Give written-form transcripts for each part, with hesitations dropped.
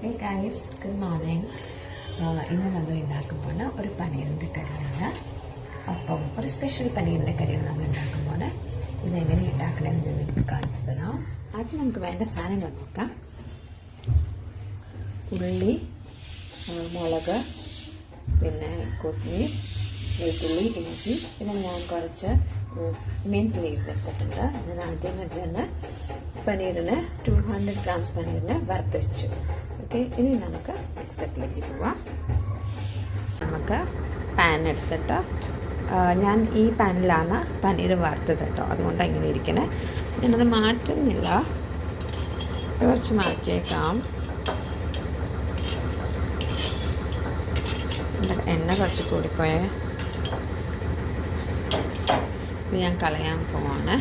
Hey guys, good morning. ഇന്ന് നമ്മൾ ഉണ്ടാക്കുമ്പോൾ ഒരു പനീറിൻ്റെ കറിയാണ്. അപ്പം ഒരു സ്പെഷ്യൽ പനീറിൻ്റെ കറിയാണ് നമ്മൾ ഉണ്ടാക്കുമ്പോൾ. ഇതെങ്ങനെ ഉണ്ടാക്കണമെന്ന് ഞാൻ നിങ്ങൾക്ക് കാണിച്ചു തരാം. ആദ്യം നമുക്ക് വേണ്ട സാധനങ്ങൾ നോക്കാം. ഉള്ളി, മുളക്, പിന്നെ കൊത്തമല്ലി, വെളുത്തുള്ളി, ഇഞ്ചി, പിന്നെ ഞാൻ കുറച്ച് മിൻറ്റ് ലീവ്സ് എടുത്തിട്ടുണ്ട്. ഞാൻ ആദ്യം തന്നെ പനീറിന് 200 ഗ്രാംസ് പനീറിന് വറുത്ത് വെച്ചു. ഓക്കെ, ഇനി നമുക്ക് നെക്സ്റ്റ് സ്റ്റെപ്പിലേക്ക് പോവാം. നമുക്ക് പാൻ എടുത്തിട്ട് ഞാൻ ഈ പാനിലാണ് പനീർ വറുത്തത് കേട്ടോ, അതുകൊണ്ടാണ് ഇങ്ങനെ ഇരിക്കണേ. ഞാനത് മാറ്റുന്നില്ല, കുറച്ച് മാറ്റിയേക്കാം. എണ്ണ കുറച്ച് കൂടിപ്പോയേ, ഇത് ഞാൻ കളയാൻ പോവാണ്.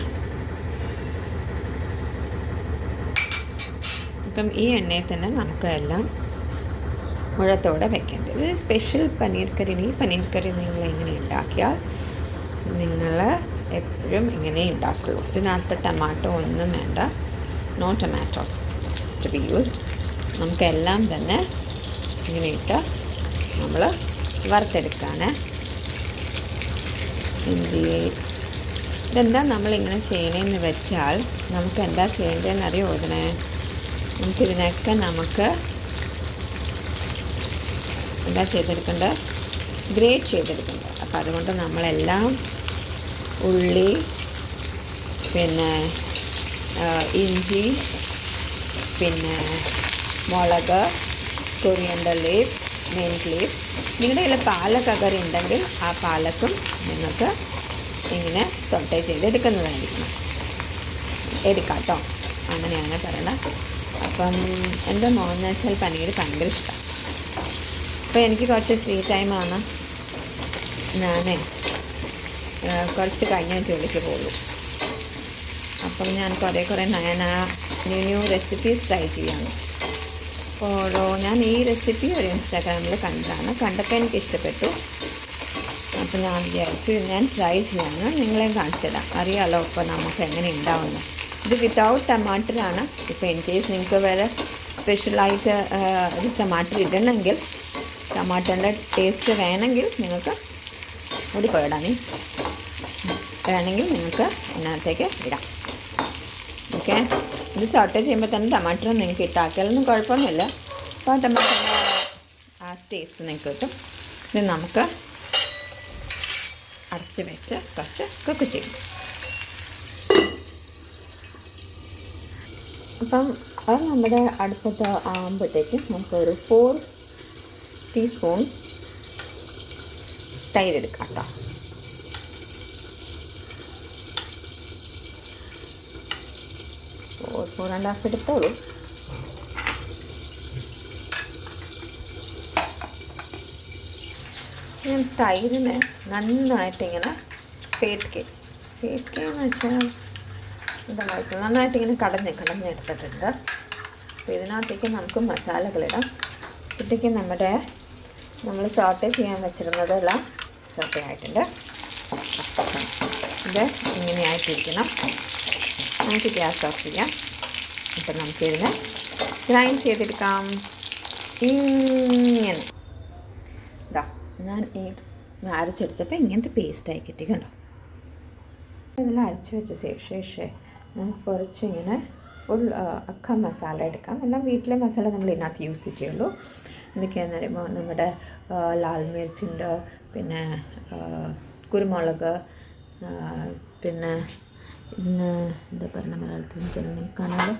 ഇപ്പം ഈ എണ്ണയിൽ തന്നെ നമുക്ക് എല്ലാം മുഴത്തോടെ വെക്കേണ്ടത്. ഒരു സ്പെഷ്യൽ പനീർ കറി. ഈ പനീർ കറി നിങ്ങൾ എങ്ങനെ ഉണ്ടാക്കിയാൽ നിങ്ങൾ എപ്പോഴും ഇങ്ങനെ ഉണ്ടാക്കുള്ളൂ. ഇതിനകത്ത് ടൊമാറ്റോ ഒന്നും വേണ്ട, no tomatoes to be used. നമുക്കെല്ലാം തന്നെ ഇങ്ങനെ ഇട്ട് നമ്മൾ വറുത്തെടുക്കാണ്. ഇഞ്ചി, ഇതെന്താ നമ്മളിങ്ങനെ ചെയ്യണമെന്ന് വെച്ചാൽ നമുക്ക് എന്താ ചെയ്യേണ്ടതെന്ന് അറിയോ? നമുക്കിതിനൊക്കെ എന്താ ചെയ്തെടുക്കേണ്ടത്? ഗ്രേറ്റ് ചെയ്തെടുക്കേണ്ടത്. അപ്പോൾ അതുകൊണ്ട് നമ്മളെല്ലാം ഉള്ളി, പിന്നെ ഇഞ്ചി, പിന്നെ മുളക്, കൊറിയൻഡർ ലീഫ്, മിൻറ്റ് ലീഫ്, നിങ്ങളുടെ കയ്യിൽ പാലക്ക കറി ഉണ്ടെങ്കിൽ ആ പാലക്കും നിങ്ങൾക്ക് ഇങ്ങനെ സോട്ടേ ചെയ്തെടുക്കുന്നതായിരിക്കണം. എടുക്കാം കേട്ടോ, അങ്ങനെയാണ് പറയണത്. അപ്പം എൻ്റെ മോനെന്ന് വെച്ചാൽ പനീർ ഭയങ്കര ഇഷ്ടമാണ്. അപ്പോൾ എനിക്ക് കുറച്ച് ഫ്രീ ടൈമാണ്. ഞാൻ കുറച്ച് കഴിഞ്ഞിട്ട് ജോലിക്ക് പോകുള്ളൂ. അപ്പം ഞാൻ കുറേ ഞാൻ ന്യൂ റെസിപ്പീസ് ട്രൈ ചെയ്യാണ്. ഞാൻ ഈ റെസിപ്പി ഒരു ഇൻസ്റ്റാഗ്രാമിൽ കണ്ടപ്പോൾ എനിക്ക് ഇഷ്ടപ്പെട്ടു. അപ്പോൾ ഞാൻ വിചാരിച്ചു ഞാൻ ട്രൈ ചെയ്യാമെന്ന് നിങ്ങളെയും കാണിച്ചു തരാം. അറിയാമല്ലോ ഇപ്പോൾ നമുക്ക് എങ്ങനെ ഉണ്ടാവുന്നത്. ഇത് വിത്തൗട്ട് ടമാറ്ററാണ്. ഇപ്പോൾ ഇൻ കേസ് നിങ്ങൾക്ക് വേറെ സ്പെഷ്യലായിട്ട് ഒരു ടമാറ്റർ ഇടണമെങ്കിൽ, ടമാറ്ററിൻ്റെ ടേസ്റ്റ് വേണമെങ്കിൽ നിങ്ങൾക്ക് ഒരു പേടാണ് വേണമെങ്കിൽ നിങ്ങൾക്ക് ഇതിനകത്തേക്ക് ഇടാം. ഓക്കെ, ഇത് സോട്ടേ ചെയ്യുമ്പോൾ തന്നെ ടമാറ്റർ നിങ്ങൾക്ക് ഇട്ടാക്കിയാലൊന്നും കുഴപ്പമൊന്നുമില്ല. അപ്പോൾ ആ ടമാറ്ററിൻ്റെ ആ ടേസ്റ്റ് നിങ്ങൾക്ക് കിട്ടും. ഇത് നമുക്ക് അടച്ച് വെച്ച് കുറച്ച് കുക്ക് ചെയ്യും. അപ്പം അത് നമ്മുടെ അടുപ്പത്ത് ആകുമ്പോഴത്തേക്കും നമുക്കൊരു 4 ടീസ്പൂൺ തൈരെടുക്കാം കേട്ടോ. ഫോർ ആൻഡ് ഹാഫ് എടുത്തോളൂ. ഞാൻ തൈരിന് നന്നായിട്ടിങ്ങനെ ഫേറ്റിക്കെന്ന് വെച്ചാൽ എന്താ നന്നായിട്ടിങ്ങനെ കടഞ്ഞെടുത്തിട്ടുണ്ട്. അപ്പോൾ ഇതിനകത്തേക്ക് നമുക്ക് മസാലകളിടാം. ഇട്ടേക്ക് നമ്മൾ സോട്ടേ ചെയ്യാൻ വെച്ചിരുന്നതെല്ലാം സോട്ടേ ആയിട്ടുണ്ട്. ഇത് ഇങ്ങനെയായിട്ടിരിക്കണം. നമുക്ക് ഗ്യാസ് ഓഫ് ചെയ്യാം. അപ്പം നമുക്കിതിനെ ഗ്രൈൻഡ് ചെയ്തെടുക്കാം. ഇങ്ങനെ ഇതാ ഞാൻ ഈ അരച്ചെടുത്തപ്പോൾ ഇങ്ങനത്തെ പേസ്റ്റായി കിട്ടി കണ്ടോ. ഇതെല്ലാം അരച്ച് വെച്ച ശേഷം നമുക്ക് കുറച്ച് ഇങ്ങനെ ഫുൾ അക്ക മസാല എടുക്കാം. എല്ലാം വീട്ടിലെ മസാല നമ്മൾ ഇതിനകത്ത് യൂസ് ചെയ്യുള്ളൂ. എന്തൊക്കെയാണെന്ന് പറയുമ്പോൾ നമ്മുടെ ലാൽ മിർച്ചുണ്ട്, പിന്നെ കുരുമുളക്, പിന്നെ ഇന്ന് എന്താ പറയുക മലയാളത്തിൽ കാണാതെ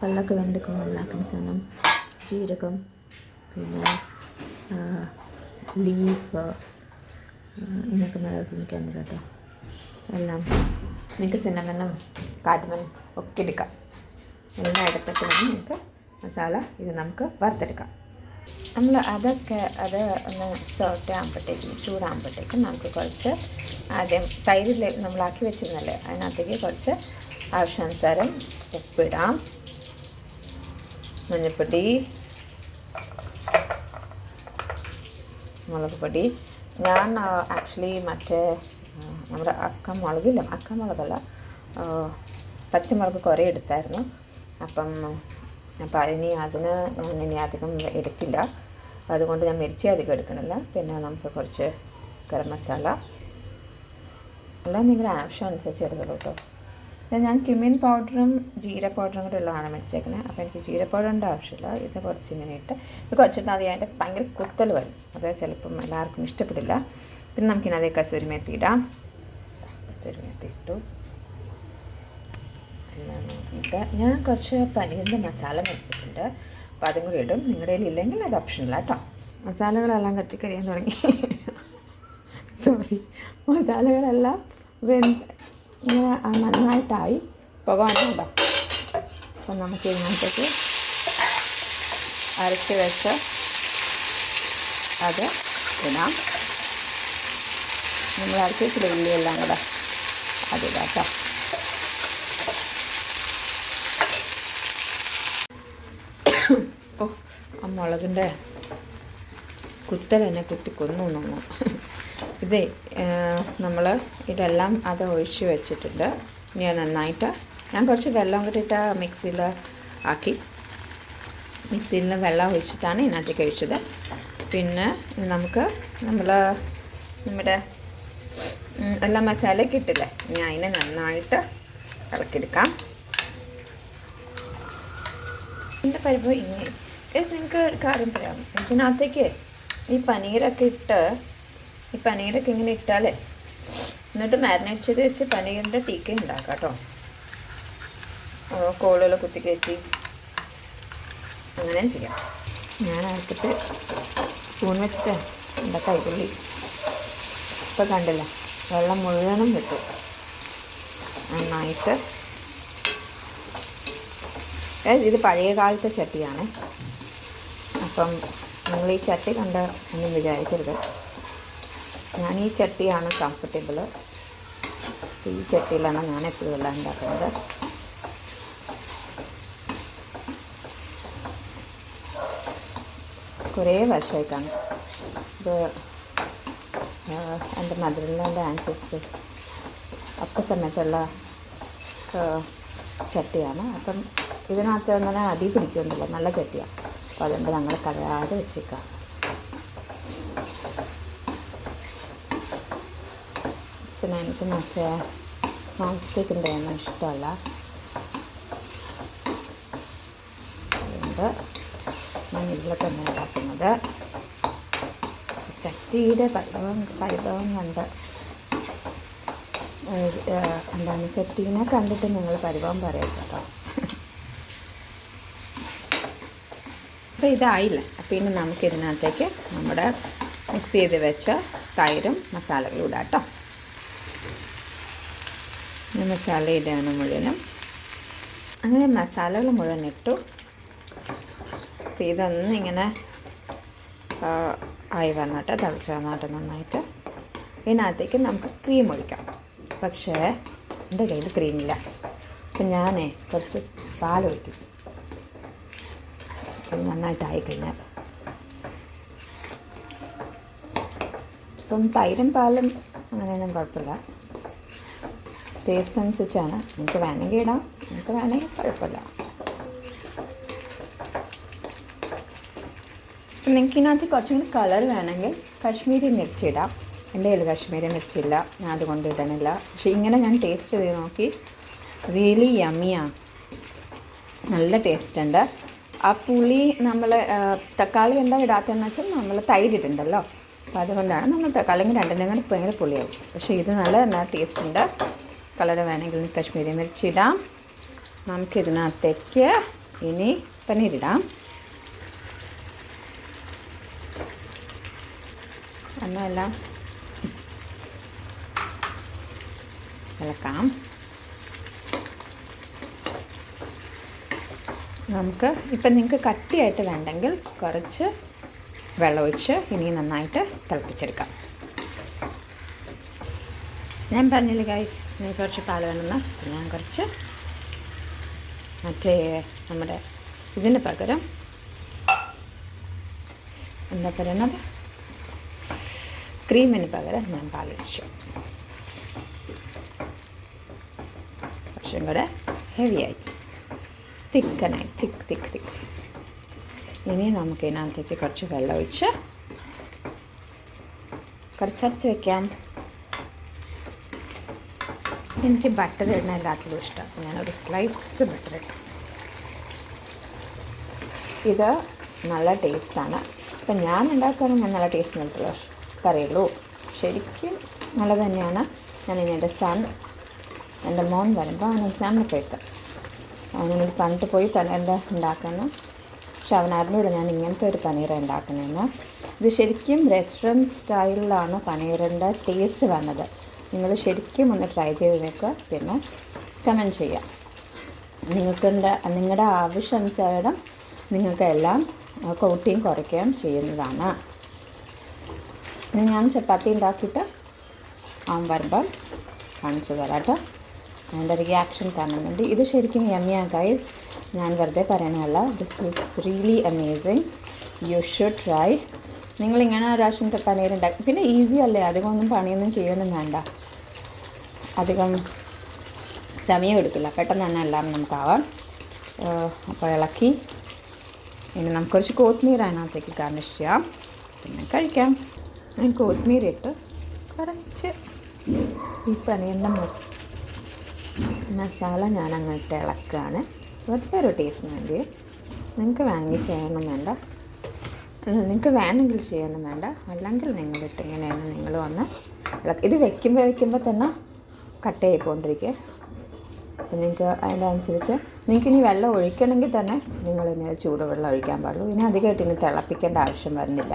വെള്ളമൊക്കെ വെന്തെടുക്കുമ്പോൾ ഉണ്ടാക്കുന്ന സാധനം, ജീരകം, പിന്നെ ലീഫ്, ഇതിനൊക്കെ മലയാളത്തിൽ നിൽക്കാൻ കേട്ടോ. എല്ലാം നിങ്ങൾക്ക് സിന്നമനും കാഡ്മൻ ഒക്കെ എടുക്കാം. എല്ലാം എടുത്തിട്ട് നിങ്ങൾക്ക് മസാല ഇത് നമുക്ക് വറുത്തെടുക്കാം. നമ്മൾ അത് ഒന്ന് സോട്ട് ആകുമ്പോഴത്തേക്കും ചൂടാകുമ്പോഴത്തേക്കും നമുക്ക് കുറച്ച് ആദ്യം തൈരിൽ നമ്മളാക്കി വെച്ചിരുന്നല്ലേ അതിനകത്തേക്ക് കുറച്ച് ആവശ്യാനുസാരം ഉപ്പിടാം, മഞ്ഞൾപ്പൊടി, മുളക് പൊടി. ഞാൻ ആക്ച്വലി മറ്റേ നമ്മുടെ അക്കമുളകല്ല, പച്ചമുളക് കുറേ എടുത്തായിരുന്നു. അപ്പം അപ്പോൾ അതിന് ഞാൻ ഇനി അധികം എടുക്കില്ല. അതുകൊണ്ട് ഞാൻ മിർച്ചി അധികം എടുക്കണില്ല. പിന്നെ നമുക്ക് കുറച്ച് ഗരം മസാല എല്ലാം നിങ്ങളുടെ ആവശ്യം അനുസരിച്ച് എടുക്കുള്ളൂ കേട്ടോ. ഞാൻ ക്യുമിൻ പൗഡറും ജീര പൗഡറും കൂടെ ഉള്ളതാണ് വെച്ചേക്കുന്നത്. അപ്പോൾ എനിക്ക് ജീര പൗഡറിൻ്റെ ആവശ്യമില്ല. ഇത് കുറച്ച് ഇങ്ങനെ ഇട്ട് ഇത് കുറച്ചിട്ട് അതിൻ്റെ ഭയങ്കര കുത്തൽ വരും. അത് ചിലപ്പം എല്ലാവർക്കും ഇഷ്ടപ്പെടില്ല. പിന്നെ നമുക്കിനതേ കസൂരി മേത്തി ഇടാം. കസൂരി മേത്തി ഇട്ടു. എല്ലാം നോക്കിയിട്ട് ഞാൻ കുറച്ച് പനീറിൻ്റെ മസാല വെച്ചിട്ടുണ്ട്. അപ്പോൾ അതും കൂടി ഇടും. നിങ്ങളുടെ കയ്യിൽ ഇല്ലെങ്കിൽ അത് ഓപ്ഷനില്ല കേട്ടോ. മസാലകളെല്ലാം കത്തിക്കരിയാൻ തുടങ്ങി. സോറി, മസാലകളെല്ലാം ഇങ്ങനെ നന്നായിട്ടായി പുക വന്നുണ്ടോ. അപ്പം നമുക്ക് ഇതിനകത്തേക്ക് അരച്ച് വെച്ച് അത് ഇടാം. നമ്മൾ അരച്ച് വെച്ചില്ല ഉള്ളിയെല്ലാം കൂടെ അതിടാം കേട്ടോ. ഓ, ആ മുളകിൻ്റെ കുത്തൽ എന്നെ കുത്തി കൊന്നു തോന്നുന്നു. ഇതേ നമ്മൾ ഇതെല്ലാം അത് ഒഴിച്ച് വെച്ചിട്ടുണ്ട്. ഇനി നന്നായിട്ട് ഞാൻ കുറച്ച് വെള്ളം കൂടിയിട്ട് മിക്സിയിൽ ആക്കി. മിക്സിയിൽ വെള്ളം ഒഴിച്ചിട്ടാണ് ഇതിനകത്തേക്ക് ഒഴിച്ചത്. പിന്നെ നമ്മുടെ എല്ലാ മസാലയൊക്കെ ഇട്ടില്ലേ, ഇനി അതിനെ നന്നായിട്ട് ഇളക്കിയെടുക്കാം. എൻ്റെ പരിപ്പ് ഇങ്ങനെ നിങ്ങൾക്ക് ഒരു കാര്യം പറയാം. ഇതിനകത്തേക്ക് ഈ പനീരൊക്കെ ഇങ്ങനെ ഇട്ടാലേ എന്നിട്ട് മാരിനേറ്റ് ചെയ്ത് വെച്ച് പനീറിൻ്റെ ടീക്ക ഉണ്ടാക്കാം കേട്ടോ. കോളുകൾ കുത്തി കയറ്റി അങ്ങനെയും ചെയ്യാം. ഞാൻ അടുത്തിട്ട് സ്പൂൺ വെച്ചിട്ട് എൻ്റെ കൈപുള്ളി ഇപ്പം കണ്ടില്ല, വെള്ളം മുഴുവനും കിട്ടും. നന്നായിട്ട് ഇത് പഴയ കാലത്തെ ചട്ടിയാണ്. അപ്പം നിങ്ങൾ ഈ ചട്ടി കണ്ട് ഒന്നും വിചാരിക്കരുത്. ഞാൻ ഈ ചട്ടിയാണ് കംഫർട്ടബിൾ. ഈ ചട്ടിയിലാണ് ഞാൻ എപ്പോഴും എല്ലാം ഉണ്ടാക്കുന്നത്. കുറേ വർഷമായിട്ടാണ് ഇത്. എൻ്റെ മദറിൻ്റെ ആൻസിസ്റ്റേഴ്സ് ഒക്കെ സമയത്തുള്ള ചട്ടിയാണ്. അപ്പം ഇതിനകത്ത് അങ്ങനെ അടി പിടിക്കുന്നില്ല, നല്ല ചട്ടിയാണ്. അപ്പോൾ അതുകൊണ്ട് ഞങ്ങൾ കളയാതെ വെച്ചേക്കാം. പിന്നെ എനിക്ക് മറ്റേ നോൺ സ്റ്റിക്കിൻ്റെ ഒന്നും ഇഷ്ടമല്ല. അതുകൊണ്ട് ഞാൻ ഇതിൽ തന്നെ ഉണ്ടാക്കുന്നത്. ചട്ടിയുടെ പരിഭവം കണ്ട് എന്താണ് ചട്ടീനെ കണ്ടിട്ട് നിങ്ങൾ പരിഭവം പറയരുത് കേട്ടോ. അപ്പോൾ ഇതായില്ല. അപ്പോൾ ഇനി നമുക്കിതിനകത്തേക്ക് നമ്മുടെ മിക്സ് ചെയ്ത് വെച്ച തൈരും മസാലകളും ഇടാം കേട്ടോ. മസാല ഇടുകയാണ് മുഴുവനും. അങ്ങനെ മസാലകൾ മുഴുവൻ ഇട്ടു. അപ്പോൾ ഇതൊന്നിങ്ങനെ ആയി വന്നിട്ട് തിളച്ച് വന്നിട്ട് നന്നായിട്ട് ഇതിനകത്തേക്ക് നമുക്ക് ക്രീം ഒഴിക്കാം. പക്ഷേ എൻ്റെ കയ്യിൽ ക്രീമില്ല. അപ്പം ഞാൻ കുറച്ച് പാലൊഴിക്കും. അത് നന്നായിട്ടായി കഴിഞ്ഞാൽ ഇപ്പം തൈരും പാലും അങ്ങനെയൊന്നും കുഴപ്പമില്ല. ടേസ്റ്റ് അനുസരിച്ചാണ്. നിങ്ങൾക്ക് വേണമെങ്കിൽ ഇടാം, നിങ്ങൾക്ക് വേണമെങ്കിൽ കുഴപ്പമില്ല. നിങ്ങൾക്ക് ഇതിനകത്ത് കുറച്ചും കൂടി കളർ വേണമെങ്കിൽ കാശ്മീരി മിർച്ചി ഇടാം. എൻ്റെ കയ്യിൽ കാശ്മീരി മിർച്ചി ഇല്ല, ഞാൻ അതുകൊണ്ട് ഇടണില്ല. പക്ഷേ ഇങ്ങനെ ഞാൻ ടേസ്റ്റ് ചെയ്ത് നോക്കി, റിയലി യമ്മിയാണ്, നല്ല ടേസ്റ്റ് ഉണ്ട്. ആ പുളി നമ്മൾ തക്കാളി എന്താ ഇടാത്തതെന്ന് വെച്ചാൽ നമ്മൾ തൈരിട്ടുണ്ടല്ലോ, അപ്പോൾ അതുകൊണ്ടാണ് നമ്മൾ തക്കാളി രണ്ടിനും കൂടി ഭയങ്കര പുളിയാവും. പക്ഷേ ഇത് നല്ല ടേസ്റ്റ് ഉണ്ട്. കളർ വേണമെങ്കിൽ കാശ്മീരി മിർച്ചി ഇടാം. നമുക്കിതിനകത്തേക്ക് ഇനി പനീരിടാം. ഒന്നുമെല്ലാം ഇളക്കാം. നമുക്ക് ഇപ്പം നിങ്ങൾക്ക് കട്ടിയായിട്ട് വേണ്ടെങ്കിൽ കുറച്ച് വെള്ളമൊഴിച്ച് ഇനി നന്നായിട്ട് തിളപ്പിച്ചെടുക്കാം. ഞാൻ പറഞ്ഞില്ല ഗൈസ്, എനിക്ക് കുറച്ച് പാൽ വേണമെന്ന്. ഞാൻ കുറച്ച് മറ്റേ നമ്മുടെ ഇതിന് പകരം എന്താ പറയുന്നത്, ക്രീമിന് പകരം ഞാൻ പാലൊഴിച്ചു. കുറച്ചും കൂടെ ഹെവിയായി. തിക്കനായി തിക്ക്. ഇനി നമുക്ക് ഇതിനകത്തേക്ക് കുറച്ച് വെള്ളം ഒഴിച്ച് കുറച്ചരച്ച് വയ്ക്കാം. എനിക്ക് ബട്ടർ ഇടുന്ന എല്ലാത്തിലും ഇഷ്ടം. അപ്പോൾ ഞാനൊരു സ്ലൈസ് ബട്ടർ ഇട്ടു. ഇത് നല്ല ടേസ്റ്റാണ്. ഇപ്പം ഞാൻ ഉണ്ടാക്കുകയാണെങ്കിൽ ഞാൻ നല്ല ടേസ്റ്റ് നൽകുള്ളൂ പറയുള്ളൂ. ശരിക്കും നല്ലത് തന്നെയാണ്. ഞാൻ ഇനി എൻ്റെ മോൻ വരുമ്പോൾ അവൻ എക്സാമിനൊക്കെ വയ്ക്കാം. അവനോട് പറഞ്ഞിട്ട് പോയി പനീറിൻ്റെ ഉണ്ടാക്കണം. പക്ഷെ അവനറിഞ്ഞൂടെ ഞാൻ ഇങ്ങനത്തെ ഒരു പനീർ ഉണ്ടാക്കണമെന്ന്. ഇത് ശരിക്കും റെസ്റ്റോറൻറ്റ് സ്റ്റൈലിലാണ് പനീറിൻ്റെ ടേസ്റ്റ് വന്നത്. നിങ്ങൾ ശരിക്കും ഒന്ന് ട്രൈ ചെയ്ത് നോക്കുക, പിന്നെ കമൻറ്റ് ചെയ്യാം. നിങ്ങളുടെ ആവശ്യാനുസരണം നിങ്ങൾക്ക് എല്ലാം കൂട്ടിയും കുറയ്ക്കുകയും ചെയ്യുന്നതാണ്. ഇനി ഞാൻ ചപ്പാത്തി ഉണ്ടാക്കിയിട്ട് അവൻ വരുമ്പം കാണിച്ചു തരാം കേട്ടോ. അതിൻ്റെ റിയാക്ഷൻ കാണാൻ വേണ്ടി. ഇത് ശരിക്കും യമ്മിയാണ് ഗൈസ്, ഞാൻ വെറുതെ പറയണതല്ല. This is really amazing. You should try. നിങ്ങളിങ്ങനെ പ്രാവശ്യത്തെ പനീർ ഉണ്ടാക്കി. പിന്നെ ഈസി അല്ലേ, അധികം ഒന്നും പണിയൊന്നും ചെയ്യൊന്നും വേണ്ട, അധികം സമയം എടുക്കില്ല, പെട്ടെന്ന് തന്നെ എല്ലാം നമുക്കാവാം. അപ്പോൾ ഇളക്കി ഇനി നമുക്ക് കുറച്ച് കൊത്തീമീര അതിനകത്തേക്ക് ഗാർണിഷ് ചെയ്യാം, പിന്നെ കഴിക്കാം. ഞാൻ കൊത്തീമീര ഇട്ട് കുറച്ച് ഈ പനീറിൻ്റെ മസാല ഞാൻ അങ്ങോട്ട് ഇളക്കുകയാണ്, വെറുതെ ഒരു ടേസ്റ്റിന് വേണ്ടി. നിങ്ങൾക്ക് വേണമെങ്കിൽ ചെയ്യണം വേണ്ട, നിങ്ങൾക്ക് വേണമെങ്കിൽ ചെയ്യണം വേണ്ട, അല്ലെങ്കിൽ നിങ്ങളിട്ട് ഇങ്ങനെയാണ് നിങ്ങൾ വന്ന് ഇളക്കി. ഇത് വെക്കുമ്പോൾ തന്നെ കട്ട് ചെയ്തുകൊണ്ടിരിക്കുക. അപ്പം നിങ്ങൾക്ക് അതിൻ്റെ അനുസരിച്ച് നിങ്ങൾക്ക് ഇനി വെള്ളം ഒഴിക്കണമെങ്കിൽ തന്നെ നിങ്ങൾ ഇനി ചൂടുവെള്ളം ഒഴിക്കാൻ പാടുള്ളൂ. ഇനി അധികമായിട്ട് ഇനി തിളപ്പിക്കേണ്ട ആവശ്യം വരുന്നില്ല.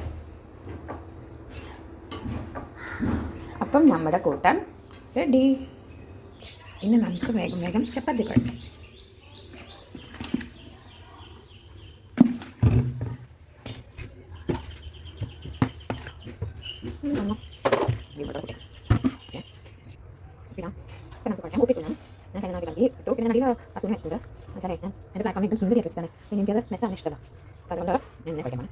അപ്പം നമ്മുടെ കൂട്ടാൻ റെഡി. ഇനി നമുക്ക് വേഗം ചപ്പാത്തി കുഴക്കാം. എൻ്റെ ബ്ലാക്ക് ആണെങ്കിൽ സുന്ദരിയൊക്കെ വെച്ചിട്ടാണ്, പിന്നെ എനിക്കത് മെസ്സാണ് ഇഷ്ടമല്ല. അപ്പോൾ അതുകൊണ്ട് ഞാൻ കഴിക്കാൻ.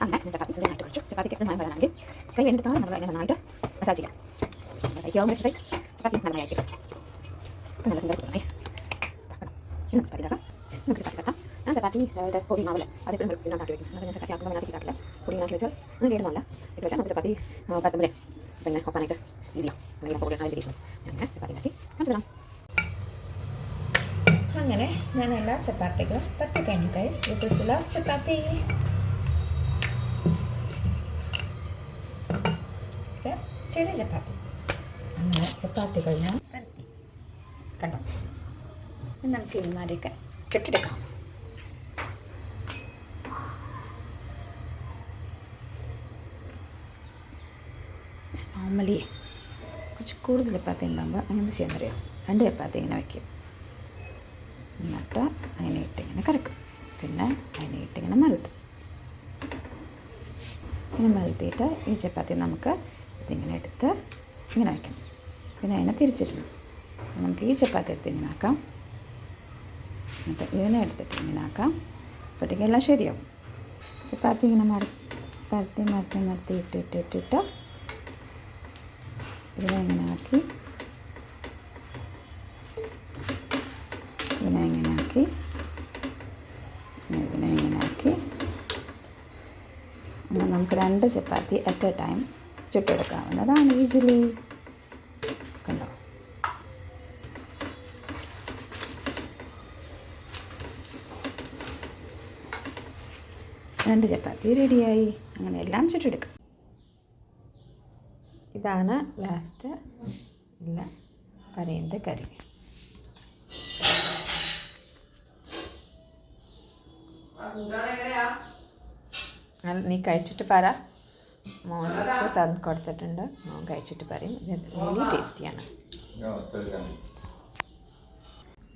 അങ്ങനെ ചപ്പാത്തി സുന്ദരമായിട്ട് കഴിച്ചു. ചപ്പാത്തിക്ക് എപ്പോഴും മയം വരാനാണെങ്കിൽ കൈ വേണ്ടിയിട്ടാണ് നമ്മൾ അതിനെ നന്നായിട്ട് മസാജ് ചെയ്യാം. കൈക്കാവുന്ന എക്സസൈസ് ചപ്പാത്തി നല്ല മയാക്കിയിട്ട് നല്ല സുന്ദരമായി ചപ്പാത്തിയിലാക്കാം. നമുക്ക് ചപ്പാത്തി കട്ടാം. ഞാൻ ചപ്പാത്തിയുടെ പൊടി മാവല്ല അതെപ്പോഴും ഉണ്ടാക്കി വയ്ക്കും. അത് ഞാൻ ചപ്പാത്തി ആക്കുമ്പോൾ അതിനകത്ത് ഇട്ടാക്കില്ല. പൊടി ഉണ്ടാക്കി വെച്ചാൽ അത് കേടുന്നല്ല. ഇട്ട് വെച്ചാൽ നമുക്ക് ചപ്പാത്തി പരത്തുമ്പോഴേ പിന്നെ ഒപ്പാനായിട്ട് ഈസിയാണ്. അല്ലെങ്കിൽ പൊടി ആയിട്ട് ഇരിക്കും. അങ്ങനെ ചപ്പാത്തി ഉണ്ടാക്കി കാണിച്ചു തരാം. അങ്ങനെ ഞാൻ എല്ലാ ചപ്പാത്തികളും പരത്തി കഴിഞ്ഞു guys. This is the last chapati. ചെറിയ ചപ്പാത്തി. അങ്ങനെ ചപ്പാത്തികൾ ഞാൻ പരത്തി കണ്ടോ. നമുക്ക് ഇമാരെയൊക്കെ ചുട്ടെടുക്കാം. നോർമലി കുറച്ച് കൂടുതൽ ചപ്പാത്തി ഉണ്ടാകുമ്പോൾ അങ്ങനെ ചെയ്യാൻ അറിയാം. 2 ചപ്പാത്തി ഇങ്ങനെ വയ്ക്കും, എന്നിട്ട് അതിനെ ഇട്ടിങ്ങനെ കറക്കും, പിന്നെ അതിനെ ഇട്ടിങ്ങനെ മലത്തും. ഇങ്ങനെ മലത്തിയിട്ട് ഈ ചപ്പാത്തി നമുക്ക് ഇതിങ്ങനെ എടുത്ത് ഇങ്ങനെ വയ്ക്കണം, പിന്നെ അതിനെ തിരിച്ചിടണം. നമുക്ക് ഈ ചപ്പാത്തി എടുത്ത് ഇങ്ങനെ ആക്കാം, എന്നിട്ട് ഇതിനെ എടുത്തിട്ട് ഇങ്ങനെ ആക്കാം. അപ്പോഴത്തേക്ക് എല്ലാം ശരിയാവും. ചപ്പാത്തി ഇങ്ങനെ മരത്തി ഇട്ടിട്ട് ഇതിനെ ഇങ്ങനെ ആക്കി ഇതിനെ ഇങ്ങനെ ആക്കി അങ്ങനെ നമുക്ക് 2 ചപ്പാത്തി അറ്റ് എ ടൈം ചുട്ടെടുക്കാവുന്നതാണ് ഈസിലി. കണ്ടോ. രണ്ട് ചപ്പാത്തി റെഡിയായി. അങ്ങനെ എല്ലാം ചുട്ടെടുക്കാം. ഇതാണ് ലാസ്റ്റ് ഉള്ള പനീറിൻ്റെ കറി. നീ കഴിച്ചിട്ട് പറ. മോനൊക്കെ തന്ന് കൊടുത്തിട്ടുണ്ട്, മോൻ കഴിച്ചിട്ട് പറയും. ഇത് വലിയ ടേസ്റ്റിയാണ്.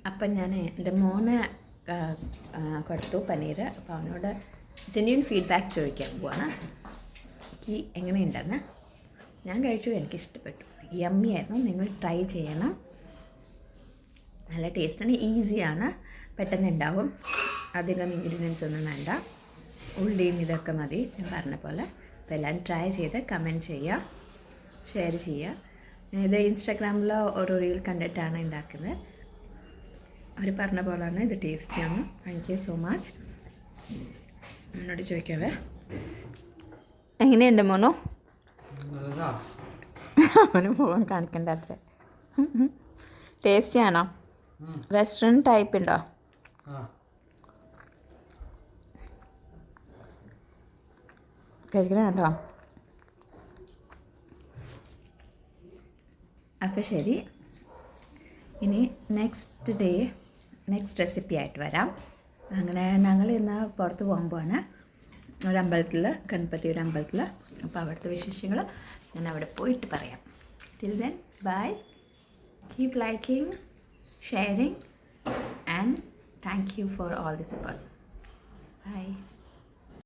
അപ്പം ഞാൻ എൻ്റെ മോന് കൊടുത്തു പനീർ. അപ്പോൾ അവനോട് ജെന്യൂൻ ഫീഡ്ബാക്ക് ചോദിക്കാൻ പോവാണ്. എനിക്ക് എങ്ങനെയുണ്ടെന്ന്. ഞാൻ കഴിച്ചു, എനിക്കിഷ്ടപ്പെട്ടു, യമ്മി ആയിരുന്നു. നിങ്ങൾ ട്രൈ ചെയ്യണം. നല്ല ടേസ്റ്റാണ്, ഈസിയാണ്, പെട്ടെന്ന് ഉണ്ടാവും, അധികം ഇൻഗ്രീഡിയൻസ് ഒന്നും വേണ്ട. ഉള്ളിയും ഇതൊക്കെ മതി ഞാൻ പറഞ്ഞ പോലെ. അപ്പോൾ എല്ലാവരും ട്രൈ ചെയ്ത് കമൻറ്റ് ചെയ്യുക, ഷെയർ ചെയ്യുക. ഇത് ഇൻസ്റ്റാഗ്രാമിൽ ഒരു റീൽ കണ്ടിട്ടാണ് ഉണ്ടാക്കുന്നത്. അവർ പറഞ്ഞ പോലെയാണ് ഇത് ടേസ്റ്റിയാണ്. Thank you so much. എന്നോട് ചോദിക്കാവേ എങ്ങനെയുണ്ട് മോനോ? അവന് പോകാൻ കാണിക്കണ്ട അത്ര. ടേസ്റ്റിയാണോ? റെസ്റ്റോറൻറ്റ് ടൈപ്പ് ഉണ്ടോ? കഴിക്കണം കേട്ടോ. അപ്പോൾ ശരി, ഇനി നെക്സ്റ്റ് റെസിപ്പി ആയിട്ട് വരാം. അങ്ങനെ ഞങ്ങൾ ഇന്ന് പുറത്ത് പോകുമ്പോഴാണ് ഒരമ്പലത്തിൽ, ഗണപതിയുടെ അമ്പലത്തിൽ. അപ്പോൾ അവിടുത്തെ വിശേഷങ്ങൾ ഞാൻ അവിടെ പോയിട്ട് പറയാം. Till then bye, keep liking, sharing and thank you for all the support. By.